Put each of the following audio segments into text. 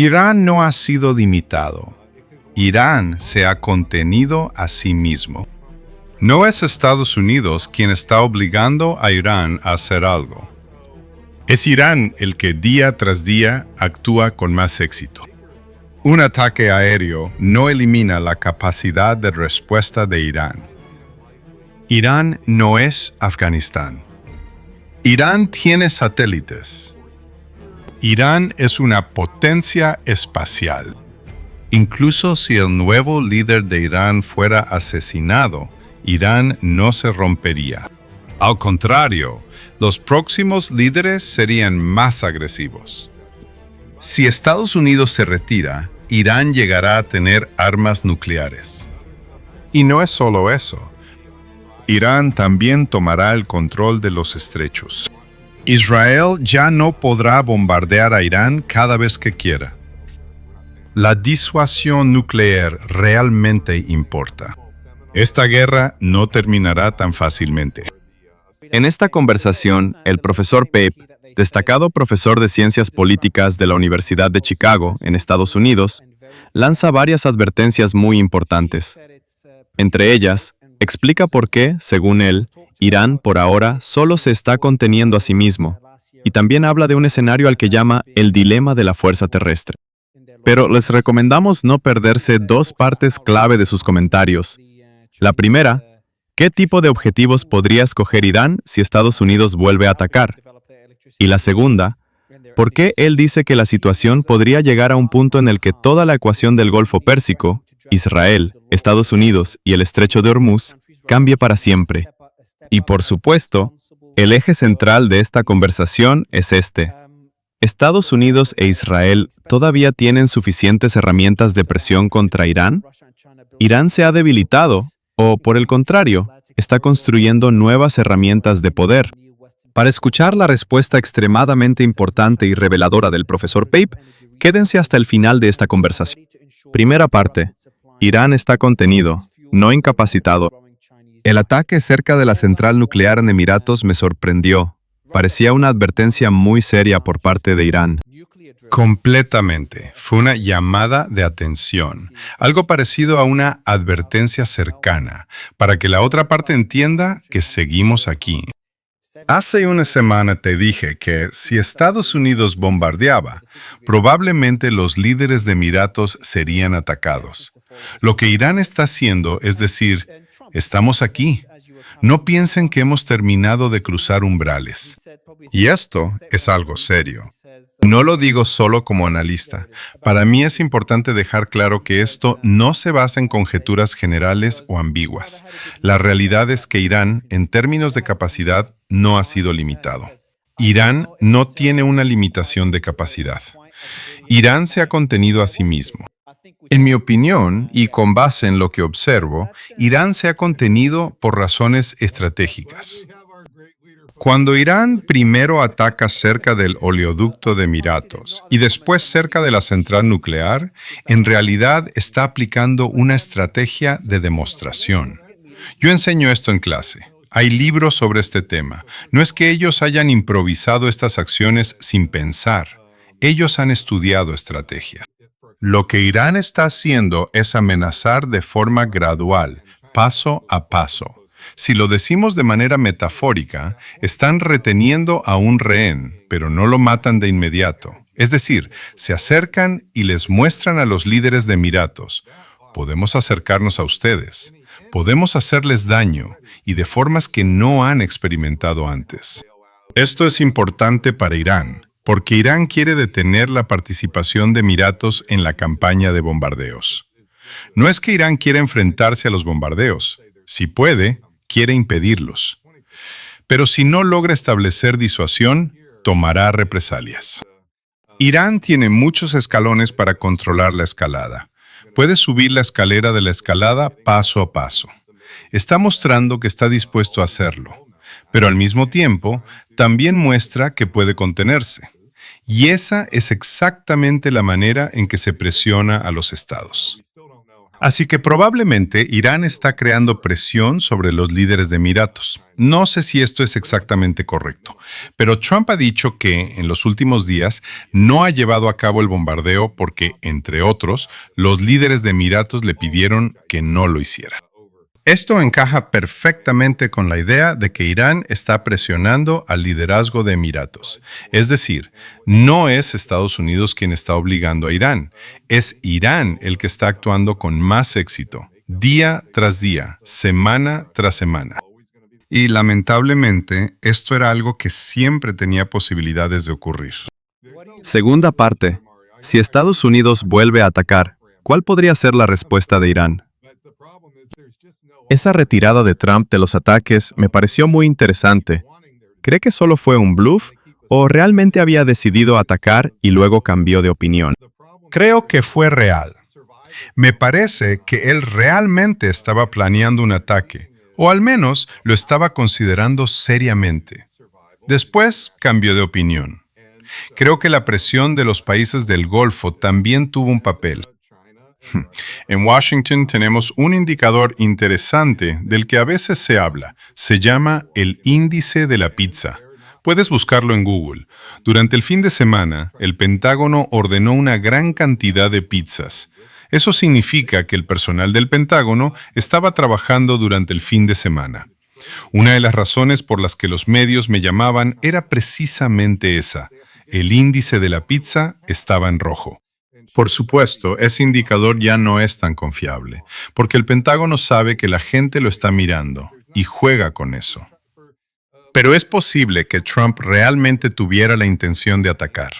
Irán no ha sido limitado. Irán se ha contenido a sí mismo. No es Estados Unidos quien está obligando a Irán a hacer algo. Es Irán el que día tras día actúa con más éxito. Un ataque aéreo no elimina la capacidad de respuesta de Irán. Irán no es Afganistán. Irán tiene satélites. Irán es una potencia espacial. Incluso si el nuevo líder de Irán fuera asesinado, Irán no se rompería. Al contrario, los próximos líderes serían más agresivos. Si Estados Unidos se retira, Irán llegará a tener armas nucleares. Y no es solo eso. Irán también tomará el control de los estrechos. Israel ya no podrá bombardear a Irán cada vez que quiera. La disuasión nuclear realmente importa. Esta guerra no terminará tan fácilmente. En esta conversación, el profesor Pape, destacado profesor de Ciencias Políticas de la Universidad de Chicago, en Estados Unidos, lanza varias advertencias muy importantes. Entre ellas, explica por qué, según él, Irán, por ahora, solo se está conteniendo a sí mismo, y también habla de un escenario al que llama el dilema de la fuerza terrestre. Pero les recomendamos no perderse dos partes clave de sus comentarios. La primera, ¿qué tipo de objetivos podría escoger Irán si Estados Unidos vuelve a atacar? Y la segunda, ¿por qué él dice que la situación podría llegar a un punto en el que toda la ecuación del Golfo Pérsico, Israel, Estados Unidos y el Estrecho de Hormuz, cambie para siempre? Y por supuesto, el eje central de esta conversación es este. ¿Estados Unidos e Israel todavía tienen suficientes herramientas de presión contra Irán? ¿Irán se ha debilitado o, por el contrario, está construyendo nuevas herramientas de poder? Para escuchar la respuesta extremadamente importante y reveladora del profesor Pape, quédense hasta el final de esta conversación. Primera parte. Irán está contenido, no incapacitado. El ataque cerca de la central nuclear en Emiratos me sorprendió. Parecía una advertencia muy seria por parte de Irán. Completamente. Fue una llamada de atención, algo parecido a una advertencia cercana, para que la otra parte entienda que seguimos aquí. Hace una semana te dije que si Estados Unidos bombardeaba, probablemente los líderes de Emiratos serían atacados. Lo que Irán está haciendo es decir, estamos aquí. No piensen que hemos terminado de cruzar umbrales. Y esto es algo serio. No lo digo solo como analista. Para mí es importante dejar claro que esto no se basa en conjeturas generales o ambiguas. La realidad es que Irán, en términos de capacidad, no ha sido limitado. Irán no tiene una limitación de capacidad. Irán se ha contenido a sí mismo. En mi opinión, y con base en lo que observo, Irán se ha contenido por razones estratégicas. Cuando Irán primero ataca cerca del oleoducto de Emiratos y después cerca de la central nuclear, en realidad está aplicando una estrategia de demostración. Yo enseño esto en clase. Hay libros sobre este tema. No es que ellos hayan improvisado estas acciones sin pensar. Ellos han estudiado estrategia. Lo que Irán está haciendo es amenazar de forma gradual, paso a paso. Si lo decimos de manera metafórica, están reteniendo a un rehén, pero no lo matan de inmediato. Es decir, se acercan y les muestran a los líderes de Emiratos: podemos acercarnos a ustedes, podemos hacerles daño, y de formas que no han experimentado antes. Esto es importante para Irán, porque Irán quiere detener la participación de Emiratos en la campaña de bombardeos. No es que Irán quiera enfrentarse a los bombardeos. Si puede, quiere impedirlos. Pero si no logra establecer disuasión, tomará represalias. Irán tiene muchos escalones para controlar la escalada. Puede subir la escalera de la escalada paso a paso. Está mostrando que está dispuesto a hacerlo, pero al mismo tiempo también muestra que puede contenerse. Y esa es exactamente la manera en que se presiona a los estados. Así que probablemente Irán está creando presión sobre los líderes de Emiratos. No sé si esto es exactamente correcto, pero Trump ha dicho que en los últimos días no ha llevado a cabo el bombardeo porque, entre otros, los líderes de Emiratos le pidieron que no lo hiciera. Esto encaja perfectamente con la idea de que Irán está presionando al liderazgo de Emiratos. Es decir, no es Estados Unidos quien está obligando a Irán, es Irán el que está actuando con más éxito, día tras día, semana tras semana. Y lamentablemente, esto era algo que siempre tenía posibilidades de ocurrir. Segunda parte. Si Estados Unidos vuelve a atacar, ¿cuál podría ser la respuesta de Irán? Esa retirada de Trump de los ataques me pareció muy interesante. ¿Cree que solo fue un bluff o realmente había decidido atacar y luego cambió de opinión? Creo que fue real. Me parece que él realmente estaba planeando un ataque, o al menos lo estaba considerando seriamente. Después cambió de opinión. Creo que la presión de los países del Golfo también tuvo un papel. En Washington tenemos un indicador interesante del que a veces se habla. Se llama el índice de la pizza. Puedes buscarlo en Google. Durante el fin de semana, el Pentágono ordenó una gran cantidad de pizzas. Eso significa que el personal del Pentágono estaba trabajando durante el fin de semana. Una de las razones por las que los medios me llamaban era precisamente esa. El índice de la pizza estaba en rojo. Por supuesto, ese indicador ya no es tan confiable, porque el Pentágono sabe que la gente lo está mirando y juega con eso. Pero es posible que Trump realmente tuviera la intención de atacar.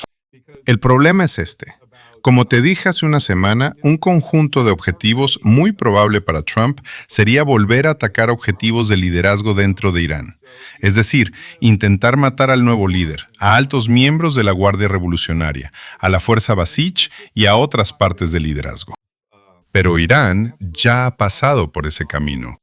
El problema es este. Como te dije hace una semana, un conjunto de objetivos muy probable para Trump sería volver a atacar objetivos de liderazgo dentro de Irán. Es decir, intentar matar al nuevo líder, a altos miembros de la Guardia Revolucionaria, a la Fuerza Basij y a otras partes del liderazgo. Pero Irán ya ha pasado por ese camino.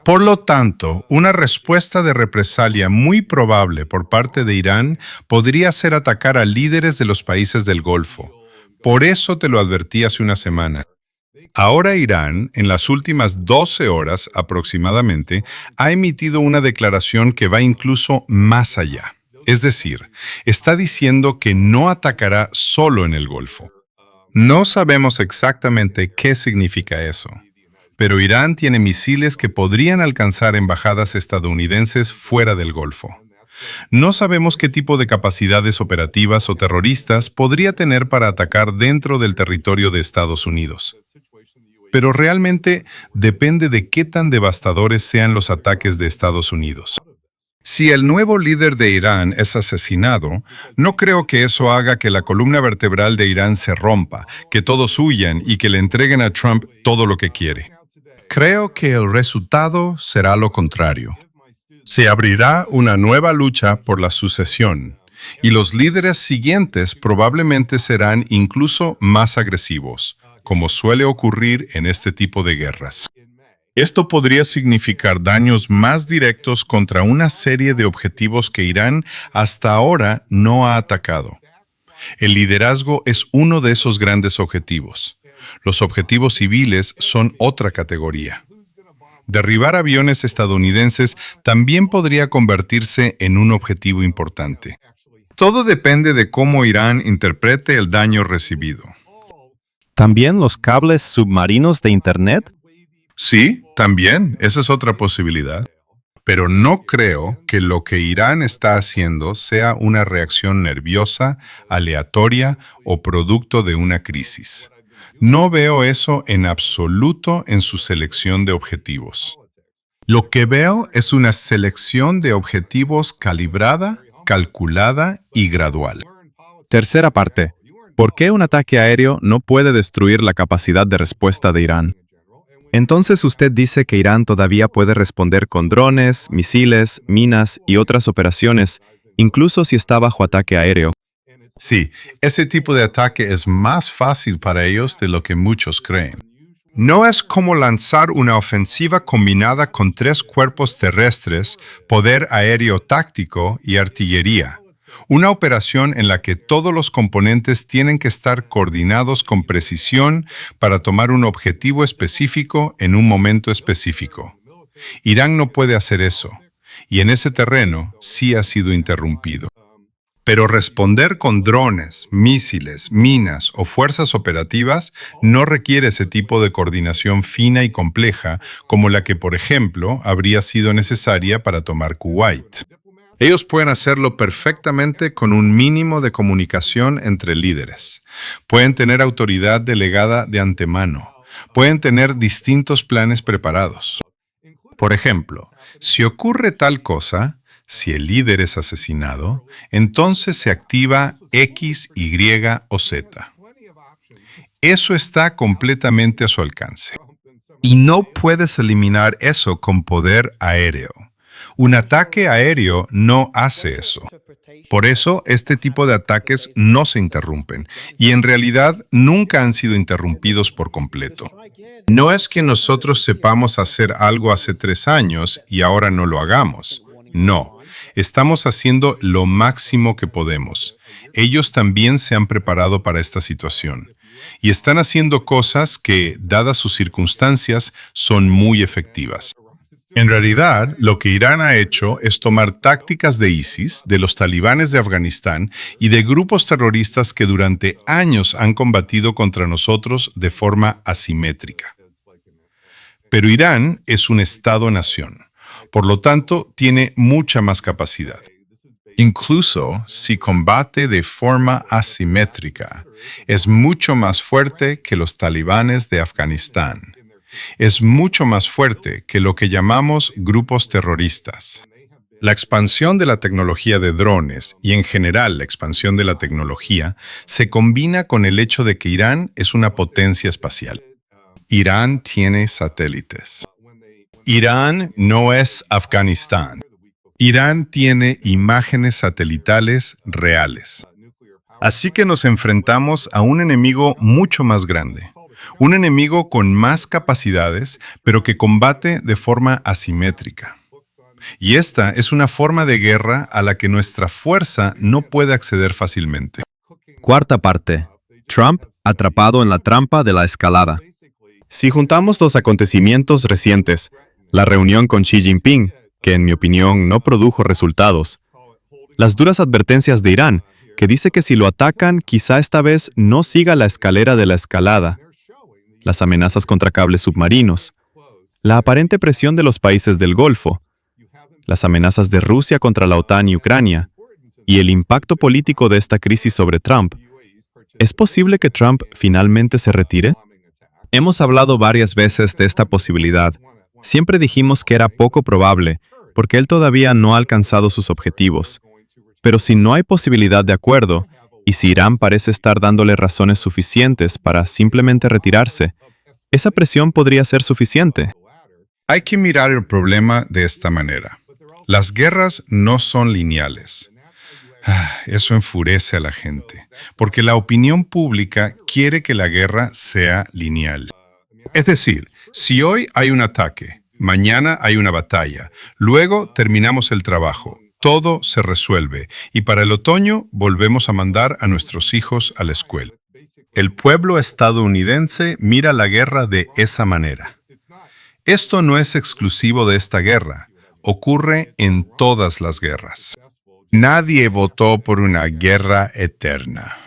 Por lo tanto, una respuesta de represalia muy probable por parte de Irán podría ser atacar a líderes de los países del Golfo. Por eso te lo advertí hace una semana. Ahora Irán, en las últimas 12 horas aproximadamente, ha emitido una declaración que va incluso más allá. Es decir, está diciendo que no atacará solo en el Golfo. No sabemos exactamente qué significa eso, pero Irán tiene misiles que podrían alcanzar embajadas estadounidenses fuera del Golfo. No sabemos qué tipo de capacidades operativas o terroristas podría tener para atacar dentro del territorio de Estados Unidos. Pero realmente depende de qué tan devastadores sean los ataques de Estados Unidos. Si el nuevo líder de Irán es asesinado, no creo que eso haga que la columna vertebral de Irán se rompa, que todos huyan y que le entreguen a Trump todo lo que quiere. Creo que el resultado será lo contrario. Se abrirá una nueva lucha por la sucesión, y los líderes siguientes probablemente serán incluso más agresivos, como suele ocurrir en este tipo de guerras. Esto podría significar daños más directos contra una serie de objetivos que Irán hasta ahora no ha atacado. El liderazgo es uno de esos grandes objetivos. Los objetivos civiles son otra categoría. Derribar aviones estadounidenses también podría convertirse en un objetivo importante. Todo depende de cómo Irán interprete el daño recibido. ¿También los cables submarinos de Internet? Sí, también, esa es otra posibilidad. Pero no creo que lo que Irán está haciendo sea una reacción nerviosa, aleatoria o producto de una crisis. No veo eso en absoluto en su selección de objetivos. Lo que veo es una selección de objetivos calibrada, calculada y gradual. Tercera parte. ¿Por qué un ataque aéreo no puede destruir la capacidad de respuesta de Irán? Entonces usted dice que Irán todavía puede responder con drones, misiles, minas y otras operaciones, incluso si está bajo ataque aéreo. Sí, ese tipo de ataque es más fácil para ellos de lo que muchos creen. No es como lanzar una ofensiva combinada con 3 cuerpos terrestres, poder aéreo táctico y artillería. Una operación en la que todos los componentes tienen que estar coordinados con precisión para tomar un objetivo específico en un momento específico. Irán no puede hacer eso, y en ese terreno sí ha sido interrumpido. Pero responder con drones, misiles, minas o fuerzas operativas no requiere ese tipo de coordinación fina y compleja como la que, por ejemplo, habría sido necesaria para tomar Kuwait. Ellos pueden hacerlo perfectamente con un mínimo de comunicación entre líderes. Pueden tener autoridad delegada de antemano. Pueden tener distintos planes preparados. Por ejemplo, si ocurre tal cosa, si el líder es asesinado, entonces se activa X, Y o Z. Eso está completamente a su alcance. Y no puedes eliminar eso con poder aéreo. Un ataque aéreo no hace eso. Por eso, este tipo de ataques no se interrumpen y en realidad nunca han sido interrumpidos por completo. No es que nosotros sepamos hacer algo hace 3 años y ahora no lo hagamos. No, estamos haciendo lo máximo que podemos. Ellos también se han preparado para esta situación y están haciendo cosas que, dadas sus circunstancias, son muy efectivas. En realidad, lo que Irán ha hecho es tomar tácticas de ISIS, de los talibanes de Afganistán y de grupos terroristas que durante años han combatido contra nosotros de forma asimétrica. Pero Irán es un Estado-nación. Por lo tanto, tiene mucha más capacidad. Incluso si combate de forma asimétrica, es mucho más fuerte que los talibanes de Afganistán. Es mucho más fuerte que lo que llamamos grupos terroristas. La expansión de la tecnología de drones y en general la expansión de la tecnología se combina con el hecho de que Irán es una potencia espacial. Irán tiene satélites. Irán no es Afganistán. Irán tiene imágenes satelitales reales. Así que nos enfrentamos a un enemigo mucho más grande. Un enemigo con más capacidades, pero que combate de forma asimétrica. Y esta es una forma de guerra a la que nuestra fuerza no puede acceder fácilmente. Cuarta parte. Trump atrapado en la trampa de la escalada. Si juntamos los acontecimientos recientes, la reunión con Xi Jinping, que en mi opinión no produjo resultados, las duras advertencias de Irán, que dice que si lo atacan, quizá esta vez no siga la escalera de la escalada, las amenazas contra cables submarinos, la aparente presión de los países del Golfo, las amenazas de Rusia contra la OTAN y Ucrania, y el impacto político de esta crisis sobre Trump, ¿es posible que Trump finalmente se retire? Hemos hablado varias veces de esta posibilidad. Siempre dijimos que era poco probable, porque él todavía no ha alcanzado sus objetivos. Pero si no hay posibilidad de acuerdo, y si Irán parece estar dándole razones suficientes para simplemente retirarse, esa presión podría ser suficiente. Hay que mirar el problema de esta manera. Las guerras no son lineales. Eso enfurece a la gente, porque la opinión pública quiere que la guerra sea lineal. Es decir, si hoy hay un ataque, mañana hay una batalla, luego terminamos el trabajo, todo se resuelve y para el otoño volvemos a mandar a nuestros hijos a la escuela. El pueblo estadounidense mira la guerra de esa manera. Esto no es exclusivo de esta guerra, ocurre en todas las guerras. Nadie votó por una guerra eterna,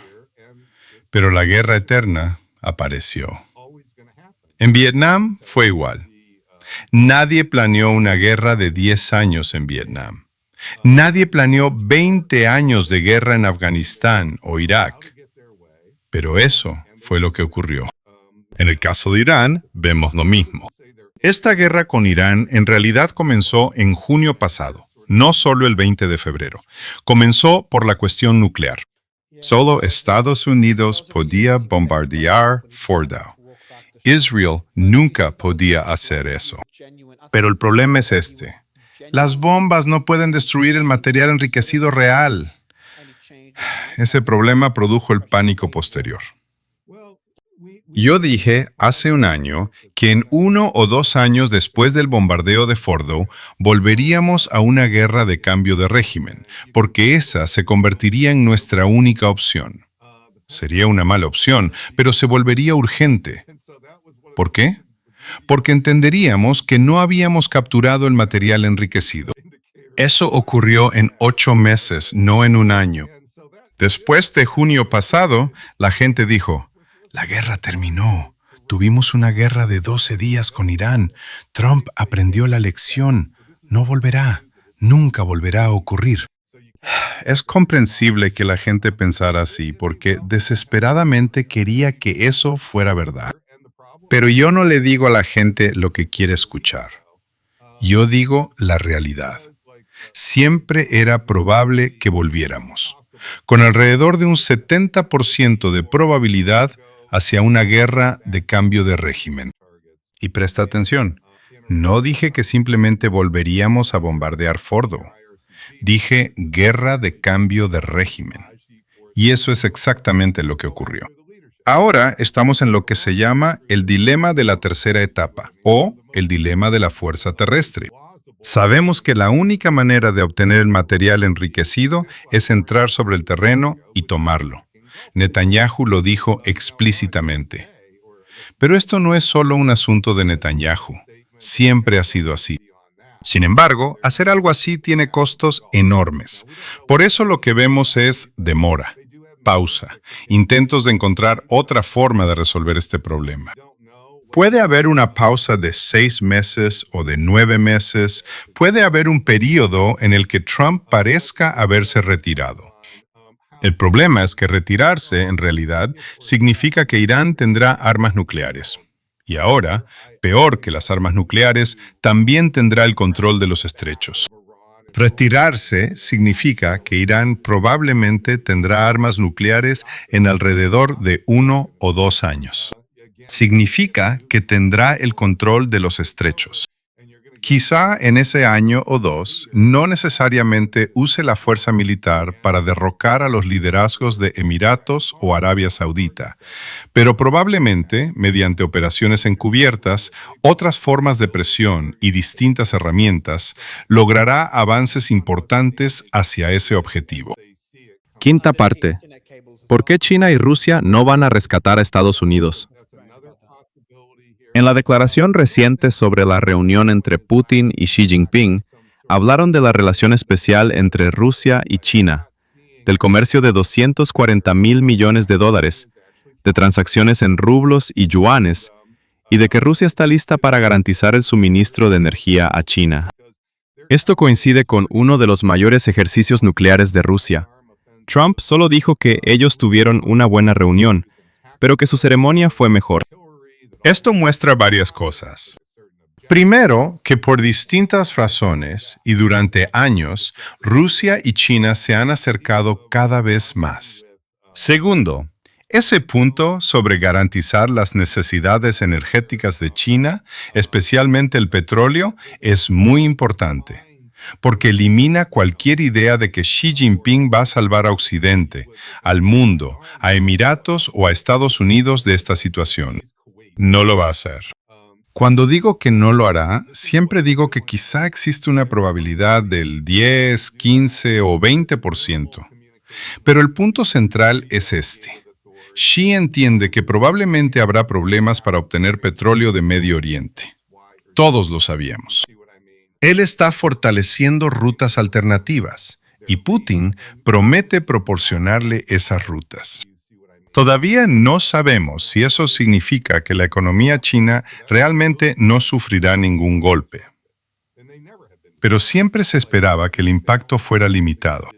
pero la guerra eterna apareció. En Vietnam fue igual. Nadie planeó una guerra de 10 años en Vietnam. Nadie planeó 20 años de guerra en Afganistán o Irak. Pero eso fue lo que ocurrió. En el caso de Irán, vemos lo mismo. Esta guerra con Irán en realidad comenzó en junio pasado, no solo el 20 de febrero. Comenzó por la cuestión nuclear. Solo Estados Unidos podía bombardear Fordow. Israel nunca podía hacer eso. Pero el problema es este. Las bombas no pueden destruir el material enriquecido real. Ese problema produjo el pánico posterior. Yo dije hace un año que en 1 o 2 años después del bombardeo de Fordow volveríamos a una guerra de cambio de régimen, porque esa se convertiría en nuestra única opción. Sería una mala opción, pero se volvería urgente. ¿Por qué? Porque entenderíamos que no habíamos capturado el material enriquecido. Eso ocurrió en 8 meses, no en un año. Después de junio pasado, la gente dijo, la guerra terminó. Tuvimos una guerra de 12 días con Irán. Trump aprendió la lección. No volverá. Nunca volverá a ocurrir. Es comprensible que la gente pensara así porque desesperadamente quería que eso fuera verdad. Pero yo no le digo a la gente lo que quiere escuchar. Yo digo la realidad. Siempre era probable que volviéramos, con alrededor de un 70% de probabilidad hacia una guerra de cambio de régimen. Y presta atención, no dije que simplemente volveríamos a bombardear Fordow. Dije guerra de cambio de régimen. Y eso es exactamente lo que ocurrió. Ahora estamos en lo que se llama el dilema de la tercera etapa, o el dilema de la fuerza terrestre. Sabemos que la única manera de obtener el material enriquecido es entrar sobre el terreno y tomarlo. Netanyahu lo dijo explícitamente. Pero esto no es solo un asunto de Netanyahu. Siempre ha sido así. Sin embargo, hacer algo así tiene costos enormes. Por eso lo que vemos es demora, pausa, intentos de encontrar otra forma de resolver este problema. Puede haber una pausa de 6 meses o de 9 meses. Puede haber un periodo en el que Trump parezca haberse retirado. El problema es que retirarse, en realidad, significa que Irán tendrá armas nucleares. Y ahora, peor que las armas nucleares, también tendrá el control de los estrechos. Retirarse significa que Irán probablemente tendrá armas nucleares en alrededor de 1 o 2 años. Significa que tendrá el control de los estrechos. Quizá en ese año o 2 no necesariamente use la fuerza militar para derrocar a los liderazgos de Emiratos o Arabia Saudita, pero probablemente, mediante operaciones encubiertas, otras formas de presión y distintas herramientas, logrará avances importantes hacia ese objetivo. Quinta parte. ¿Por qué China y Rusia no van a rescatar a Estados Unidos? En la declaración reciente sobre la reunión entre Putin y Xi Jinping, hablaron de la relación especial entre Rusia y China, del comercio de $240,000 millones, de transacciones en rublos y yuanes, y de que Rusia está lista para garantizar el suministro de energía a China. Esto coincide con uno de los mayores ejercicios nucleares de Rusia. Trump solo dijo que ellos tuvieron una buena reunión, pero que su ceremonia fue mejor. Esto muestra varias cosas. Primero, que por distintas razones y durante años, Rusia y China se han acercado cada vez más. Segundo, ese punto sobre garantizar las necesidades energéticas de China, especialmente el petróleo, es muy importante, porque elimina cualquier idea de que Xi Jinping va a salvar a Occidente, al mundo, a Emiratos o a Estados Unidos de esta situación. No lo va a hacer. Cuando digo que no lo hará, siempre digo que quizá existe una probabilidad del 10, 15 o 20%. Pero el punto central es este. Xi entiende que probablemente habrá problemas para obtener petróleo de Medio Oriente. Todos lo sabíamos. Él está fortaleciendo rutas alternativas y Putin promete proporcionarle esas rutas. Todavía no sabemos si eso significa que la economía china realmente no sufrirá ningún golpe. Pero siempre se esperaba que el impacto fuera limitado.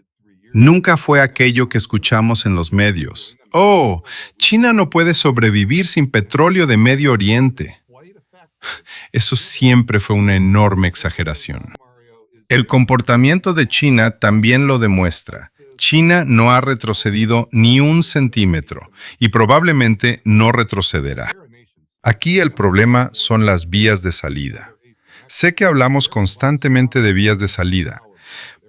Nunca fue aquello que escuchamos en los medios. Oh, China no puede sobrevivir sin petróleo de Medio Oriente. Eso siempre fue una enorme exageración. El comportamiento de China también lo demuestra. China no ha retrocedido ni un centímetro y probablemente no retrocederá. Aquí el problema son las vías de salida. Sé que hablamos constantemente de vías de salida,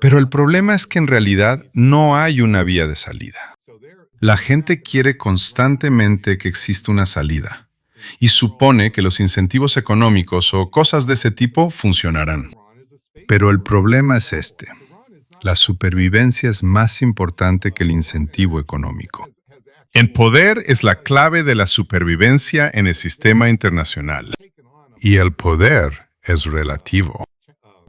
pero el problema es que en realidad no hay una vía de salida. La gente quiere constantemente que exista una salida y supone que los incentivos económicos o cosas de ese tipo funcionarán. Pero el problema es este. La supervivencia es más importante que el incentivo económico. El poder es la clave de la supervivencia en el sistema internacional. Y el poder es relativo.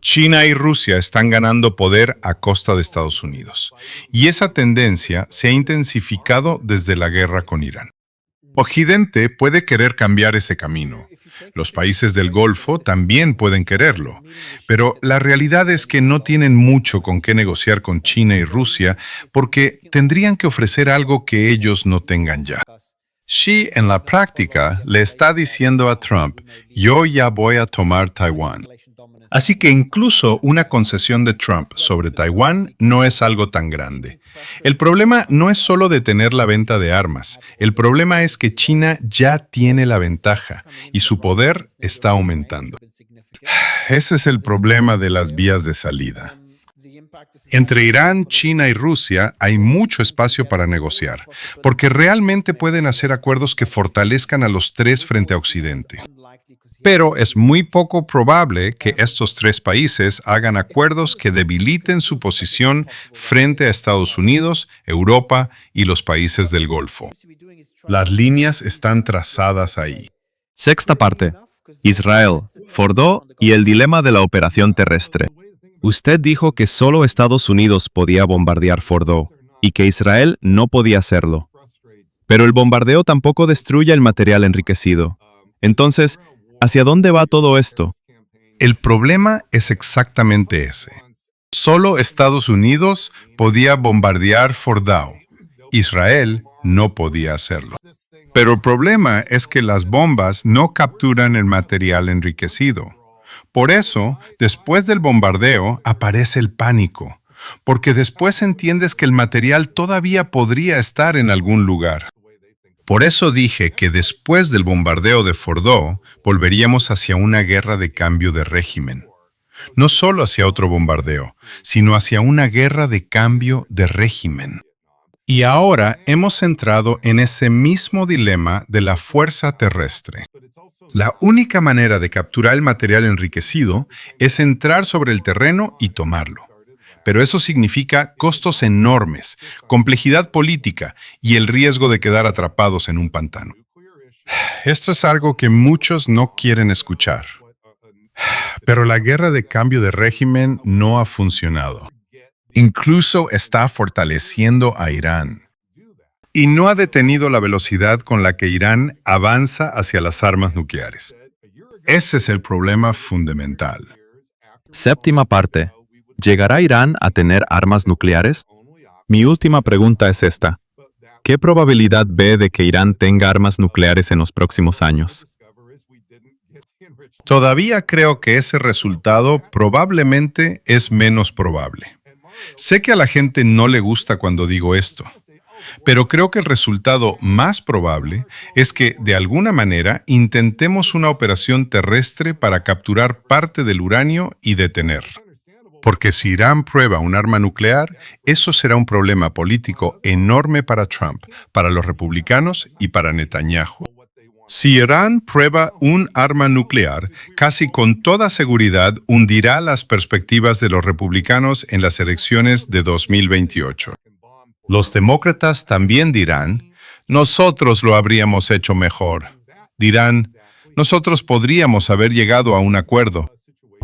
China y Rusia están ganando poder a costa de Estados Unidos. Y esa tendencia se ha intensificado desde la guerra con Irán. Occidente puede querer cambiar ese camino. Los países del Golfo también pueden quererlo. Pero la realidad es que no tienen mucho con qué negociar con China y Rusia porque tendrían que ofrecer algo que ellos no tengan ya. Xi, en la práctica, le está diciendo a Trump, yo ya voy a tomar Taiwán. Así que incluso una concesión de Trump sobre Taiwán no es algo tan grande. El problema no es solo detener la venta de armas. El problema es que China ya tiene la ventaja y su poder está aumentando. Ese es el problema de las vías de salida. Entre Irán, China y Rusia hay mucho espacio para negociar, porque realmente pueden hacer acuerdos que fortalezcan a los tres frente a Occidente. Pero es muy poco probable que estos tres países hagan acuerdos que debiliten su posición frente a Estados Unidos, Europa y los países del Golfo. Las líneas están trazadas ahí. Sexta parte. Israel, Fordo y el dilema de la operación terrestre. Usted dijo que solo Estados Unidos podía bombardear Fordo y que Israel no podía hacerlo. Pero el bombardeo tampoco destruye el material enriquecido. Entonces, ¿hacia dónde va todo esto? El problema es exactamente ese. Solo Estados Unidos podía bombardear Fordo. Israel no podía hacerlo. Pero el problema es que las bombas no capturan el material enriquecido. Por eso, después del bombardeo, aparece el pánico, porque después entiendes que el material todavía podría estar en algún lugar. Por eso dije que después del bombardeo de Fordo, volveríamos hacia una guerra de cambio de régimen. No solo hacia otro bombardeo, sino hacia una guerra de cambio de régimen. Y ahora hemos entrado en ese mismo dilema de la fuerza terrestre. La única manera de capturar el material enriquecido es entrar sobre el terreno y tomarlo. Pero eso significa costos enormes, complejidad política y el riesgo de quedar atrapados en un pantano. Esto es algo que muchos no quieren escuchar. Pero la guerra de cambio de régimen no ha funcionado. Incluso está fortaleciendo a Irán. Y no ha detenido la velocidad con la que Irán avanza hacia las armas nucleares. Ese es el problema fundamental. Séptima parte. ¿Llegará Irán a tener armas nucleares? Mi última pregunta es esta. ¿Qué probabilidad ve de que Irán tenga armas nucleares en los próximos años? Todavía creo que ese resultado probablemente es menos probable. Sé que a la gente no le gusta cuando digo esto, pero creo que el resultado más probable es que, de alguna manera, intentemos una operación terrestre para capturar parte del uranio y detener. Porque si Irán prueba un arma nuclear, eso será un problema político enorme para Trump, para los republicanos y para Netanyahu. Si Irán prueba un arma nuclear, casi con toda seguridad hundirá las perspectivas de los republicanos en las elecciones de 2028. Los demócratas también dirán, nosotros lo habríamos hecho mejor. Dirán, nosotros podríamos haber llegado a un acuerdo.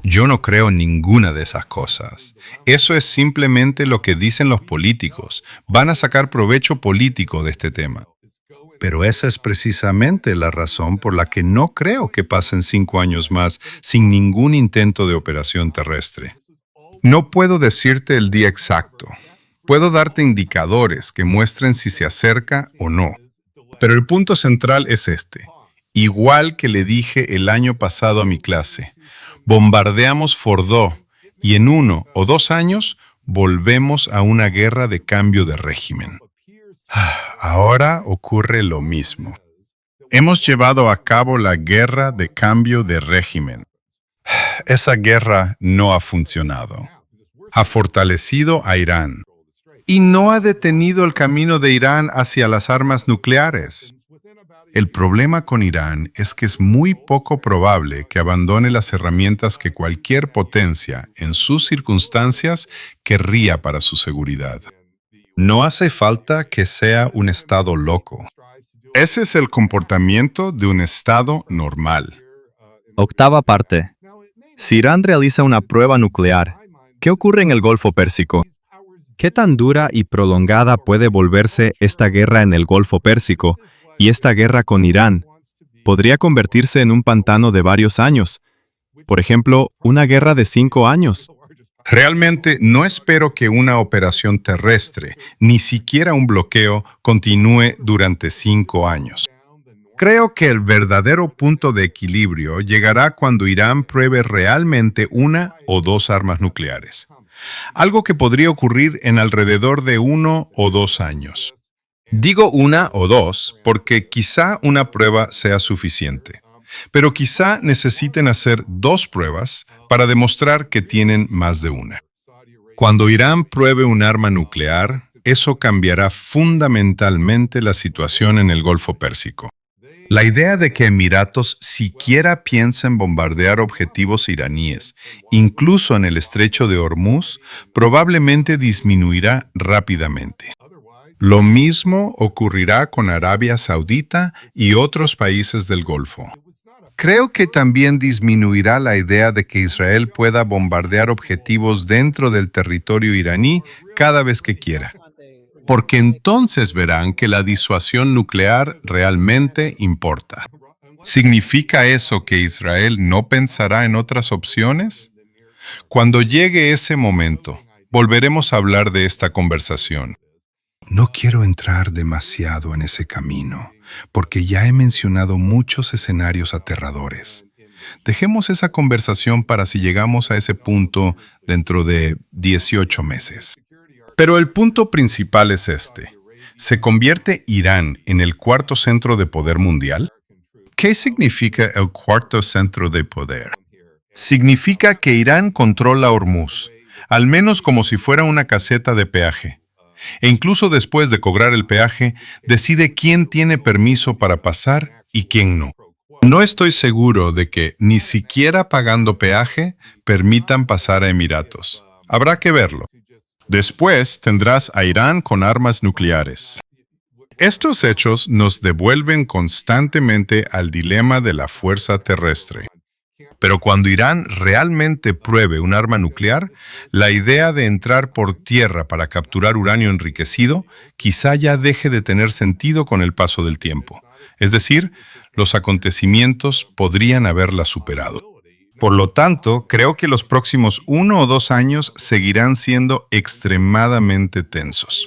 Yo no creo en ninguna de esas cosas. Eso es simplemente lo que dicen los políticos. Van a sacar provecho político de este tema. Pero esa es precisamente la razón por la que no creo que pasen 5 años más sin ningún intento de operación terrestre. No puedo decirte el día exacto. Puedo darte indicadores que muestren si se acerca o no. Pero el punto central es este. Igual que le dije el año pasado a mi clase, bombardeamos Fordo y en 1 o 2 años volvemos a una guerra de cambio de régimen. Ahora ocurre lo mismo. Hemos llevado a cabo la guerra de cambio de régimen. Esa guerra no ha funcionado. Ha fortalecido a Irán. y no ha detenido el camino de Irán hacia las armas nucleares. El problema con Irán es que es muy poco probable que abandone las herramientas que cualquier potencia, en sus circunstancias, querría para su seguridad. No hace falta que sea un estado loco. Ese es el comportamiento de un estado normal. Octava parte. Si Irán realiza una prueba nuclear, ¿qué ocurre en el Golfo Pérsico? ¿Qué tan dura y prolongada puede volverse esta guerra en el Golfo Pérsico y esta guerra con Irán? Podría convertirse en un pantano de varios años. Por ejemplo, una guerra de 5 años. Realmente no espero que una operación terrestre, ni siquiera un bloqueo, continúe durante 5 años. Creo que el verdadero punto de equilibrio llegará cuando Irán pruebe realmente una o dos armas nucleares. Algo que podría ocurrir en alrededor de 1 o 2 años. Digo una o dos porque quizá una prueba sea suficiente, pero quizá necesiten hacer 2 pruebas para demostrar que tienen más de una. Cuando Irán pruebe un arma nuclear, eso cambiará fundamentalmente la situación en el Golfo Pérsico. La idea de que Emiratos siquiera piensa en bombardear objetivos iraníes, incluso en el estrecho de Hormuz, probablemente disminuirá rápidamente. Lo mismo ocurrirá con Arabia Saudita y otros países del Golfo. Creo que también disminuirá la idea de que Israel pueda bombardear objetivos dentro del territorio iraní cada vez que quiera. Porque entonces verán que la disuasión nuclear realmente importa. ¿Significa eso que Israel no pensará en otras opciones? Cuando llegue ese momento, volveremos a hablar de esta conversación. No quiero entrar demasiado en ese camino, porque ya he mencionado muchos escenarios aterradores. Dejemos esa conversación para si llegamos a ese punto dentro de 18 meses. Pero el punto principal es este. ¿Se convierte Irán en el cuarto centro de poder mundial? ¿Qué significa el cuarto centro de poder? Significa que Irán controla Hormuz, al menos como si fuera una caseta de peaje. E incluso después de cobrar el peaje, decide quién tiene permiso para pasar y quién no. No estoy seguro de que, ni siquiera pagando peaje, permitan pasar a Emiratos. Habrá que verlo. Después tendrás a Irán con armas nucleares. Estos hechos nos devuelven constantemente al dilema de la fuerza terrestre. Pero cuando Irán realmente pruebe un arma nuclear, la idea de entrar por tierra para capturar uranio enriquecido quizá ya deje de tener sentido con el paso del tiempo. Es decir, los acontecimientos podrían haberla superado. Por lo tanto, creo que los próximos 1 o 2 años seguirán siendo extremadamente tensos.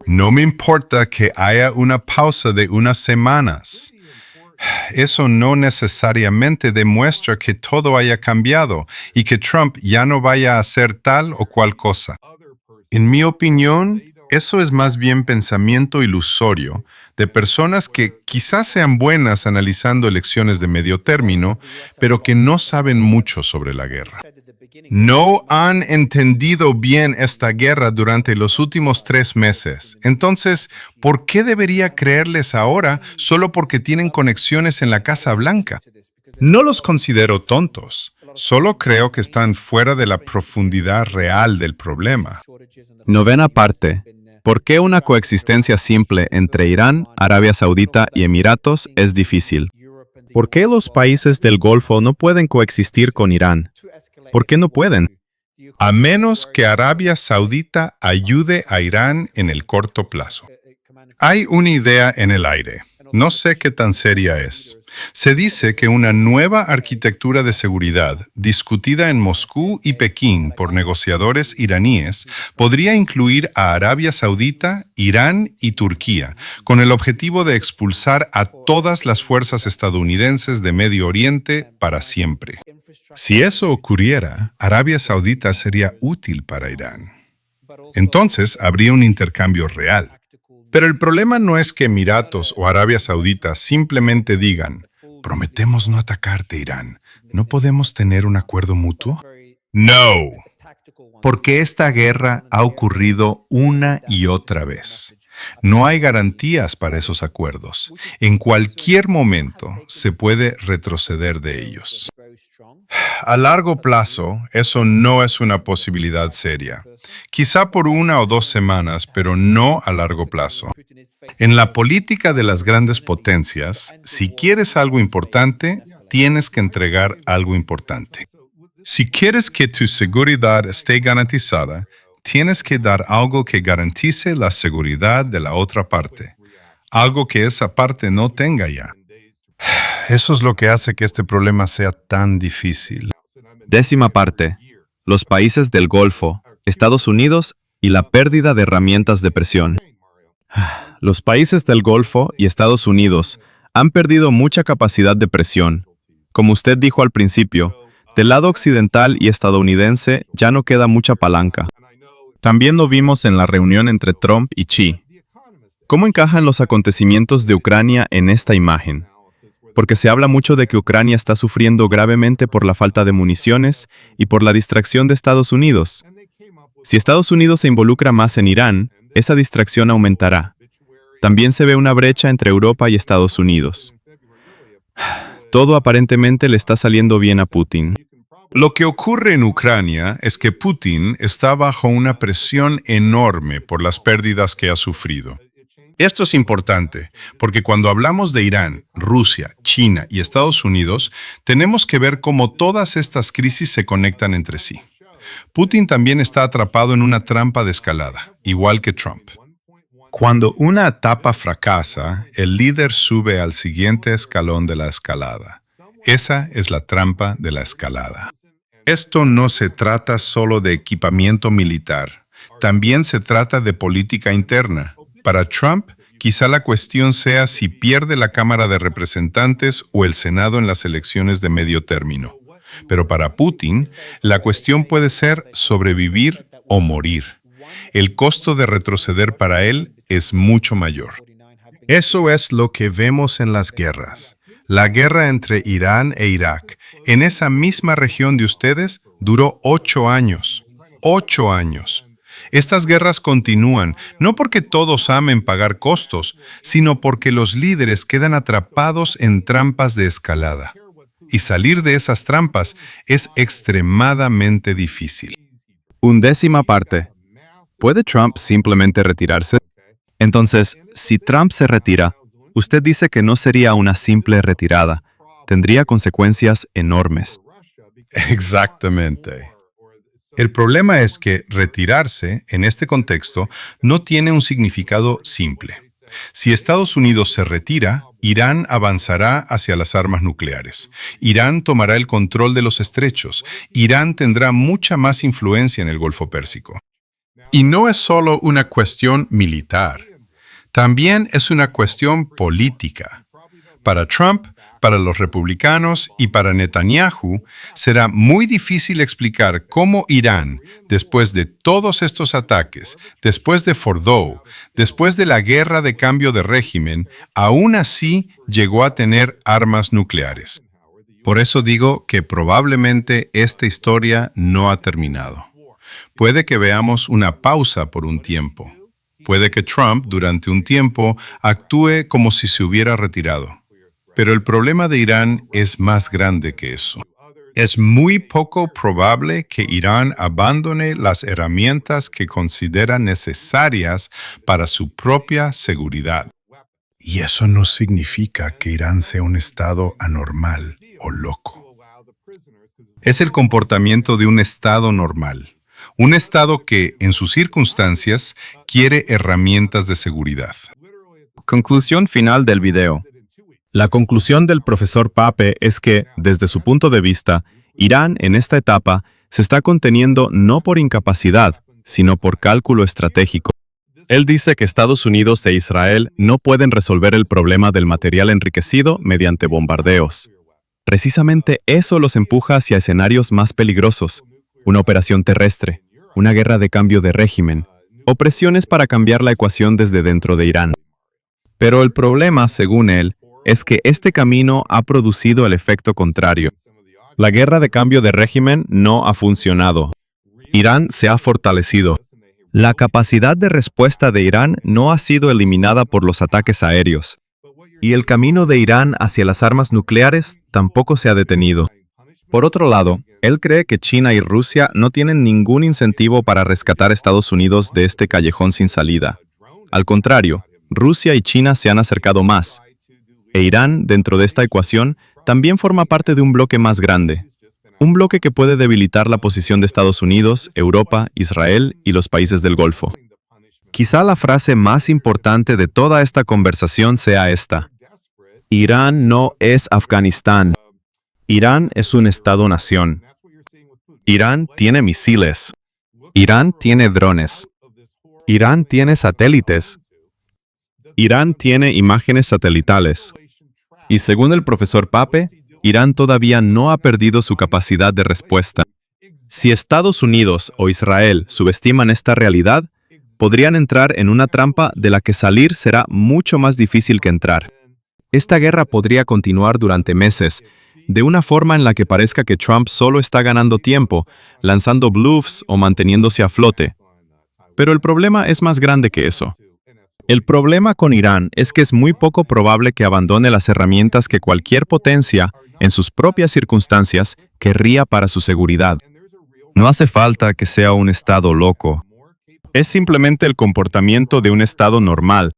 No me importa que haya una pausa de unas semanas. Eso no necesariamente demuestra que todo haya cambiado y que Trump ya no vaya a hacer tal o cual cosa. En mi opinión, eso es más bien pensamiento ilusorio de personas que quizás sean buenas analizando elecciones de medio término, pero que no saben mucho sobre la guerra. No han entendido bien esta guerra durante los últimos 3 meses. Entonces, ¿por qué debería creerles ahora solo porque tienen conexiones en la Casa Blanca? No los considero tontos. Solo creo que están fuera de la profundidad real del problema. Novena parte. ¿Por qué una coexistencia simple entre Irán, Arabia Saudita y Emiratos es difícil? ¿Por qué los países del Golfo no pueden coexistir con Irán? ¿Por qué no pueden? A menos que Arabia Saudita ayude a Irán en el corto plazo. Hay una idea en el aire. No sé qué tan seria es. Se dice que una nueva arquitectura de seguridad, discutida en Moscú y Pekín por negociadores iraníes, podría incluir a Arabia Saudita, Irán y Turquía, con el objetivo de expulsar a todas las fuerzas estadounidenses de Medio Oriente para siempre. Si eso ocurriera, Arabia Saudita sería útil para Irán. Entonces, habría un intercambio real. Pero el problema no es que Emiratos o Arabia Saudita simplemente digan, prometemos no atacarte, Irán. ¿No podemos tener un acuerdo mutuo? No. Porque esta guerra ha ocurrido una y otra vez. No hay garantías para esos acuerdos. En cualquier momento se puede retroceder de ellos. A largo plazo, eso no es una posibilidad seria. Quizá por 1 o 2 semanas, pero no a largo plazo. En la política de las grandes potencias, si quieres algo importante, tienes que entregar algo importante. Si quieres que tu seguridad esté garantizada, tienes que dar algo que garantice la seguridad de la otra parte. Algo que esa parte no tenga ya. Eso es lo que hace que este problema sea tan difícil. 10ª parte. Los países del Golfo, Estados Unidos y la pérdida de herramientas de presión. Los países del Golfo y Estados Unidos han perdido mucha capacidad de presión. Como usted dijo al principio, del lado occidental y estadounidense ya no queda mucha palanca. También lo vimos en la reunión entre Trump y Xi. ¿Cómo encajan los acontecimientos de Ucrania en esta imagen? Porque se habla mucho de que Ucrania está sufriendo gravemente por la falta de municiones y por la distracción de Estados Unidos. Si Estados Unidos se involucra más en Irán, esa distracción aumentará. También se ve una brecha entre Europa y Estados Unidos. Todo aparentemente le está saliendo bien a Putin. Lo que ocurre en Ucrania es que Putin está bajo una presión enorme por las pérdidas que ha sufrido. Esto es importante, porque cuando hablamos de Irán, Rusia, China y Estados Unidos, tenemos que ver cómo todas estas crisis se conectan entre sí. Putin también está atrapado en una trampa de escalada, igual que Trump. Cuando una etapa fracasa, el líder sube al siguiente escalón de la escalada. Esa es la trampa de la escalada. Esto no se trata solo de equipamiento militar, también se trata de política interna. Para Trump, quizá la cuestión sea si pierde la Cámara de Representantes o el Senado en las elecciones de medio término. Pero para Putin, la cuestión puede ser sobrevivir o morir. El costo de retroceder para él es mucho mayor. Eso es lo que vemos en las guerras. La guerra entre Irán e Irak, en esa misma región de ustedes, duró 8 años. 8 años. Estas guerras continúan, no porque todos amen pagar costos, sino porque los líderes quedan atrapados en trampas de escalada. Y salir de esas trampas es extremadamente difícil. 11ª parte. ¿Puede Trump simplemente retirarse? Entonces, si Trump se retira, usted dice que no sería una simple retirada. Tendría consecuencias enormes. Exactamente. El problema es que retirarse, en este contexto, no tiene un significado simple. Si Estados Unidos se retira, Irán avanzará hacia las armas nucleares. Irán tomará el control de los estrechos. Irán tendrá mucha más influencia en el Golfo Pérsico. Y no es solo una cuestión militar. También es una cuestión política. Para Trump, para los republicanos y para Netanyahu, será muy difícil explicar cómo Irán, después de todos estos ataques, después de Fordow, después de la guerra de cambio de régimen, aún así llegó a tener armas nucleares. Por eso digo que probablemente esta historia no ha terminado. Puede que veamos una pausa por un tiempo. Puede que Trump, durante un tiempo, actúe como si se hubiera retirado. Pero el problema de Irán es más grande que eso. Es muy poco probable que Irán abandone las herramientas que considera necesarias para su propia seguridad. Y eso no significa que Irán sea un estado anormal o loco. Es el comportamiento de un estado normal. Un estado que, en sus circunstancias, quiere herramientas de seguridad. Conclusión final del video. La conclusión del profesor Pape es que, desde su punto de vista, Irán en esta etapa se está conteniendo no por incapacidad, sino por cálculo estratégico. Él dice que Estados Unidos e Israel no pueden resolver el problema del material enriquecido mediante bombardeos. Precisamente eso los empuja hacia escenarios más peligrosos, una operación terrestre, una guerra de cambio de régimen, o presiones para cambiar la ecuación desde dentro de Irán. Pero el problema, según él, es que este camino ha producido el efecto contrario. La guerra de cambio de régimen no ha funcionado. Irán se ha fortalecido. La capacidad de respuesta de Irán no ha sido eliminada por los ataques aéreos. Y el camino de Irán hacia las armas nucleares tampoco se ha detenido. Por otro lado, él cree que China y Rusia no tienen ningún incentivo para rescatar a Estados Unidos de este callejón sin salida. Al contrario, Rusia y China se han acercado más. E Irán, dentro de esta ecuación, también forma parte de un bloque más grande. Un bloque que puede debilitar la posición de Estados Unidos, Europa, Israel y los países del Golfo. Quizá la frase más importante de toda esta conversación sea esta. Irán no es Afganistán. Irán es un Estado-nación. Irán tiene misiles. Irán tiene drones. Irán tiene satélites. Irán tiene imágenes satelitales. Y según el profesor Pape, Irán todavía no ha perdido su capacidad de respuesta. Si Estados Unidos o Israel subestiman esta realidad, podrían entrar en una trampa de la que salir será mucho más difícil que entrar. Esta guerra podría continuar durante meses, de una forma en la que parezca que Trump solo está ganando tiempo, lanzando bluffs o manteniéndose a flote. Pero el problema es más grande que eso. El problema con Irán es que es muy poco probable que abandone las herramientas que cualquier potencia, en sus propias circunstancias, querría para su seguridad. No hace falta que sea un estado loco. Es simplemente el comportamiento de un estado normal,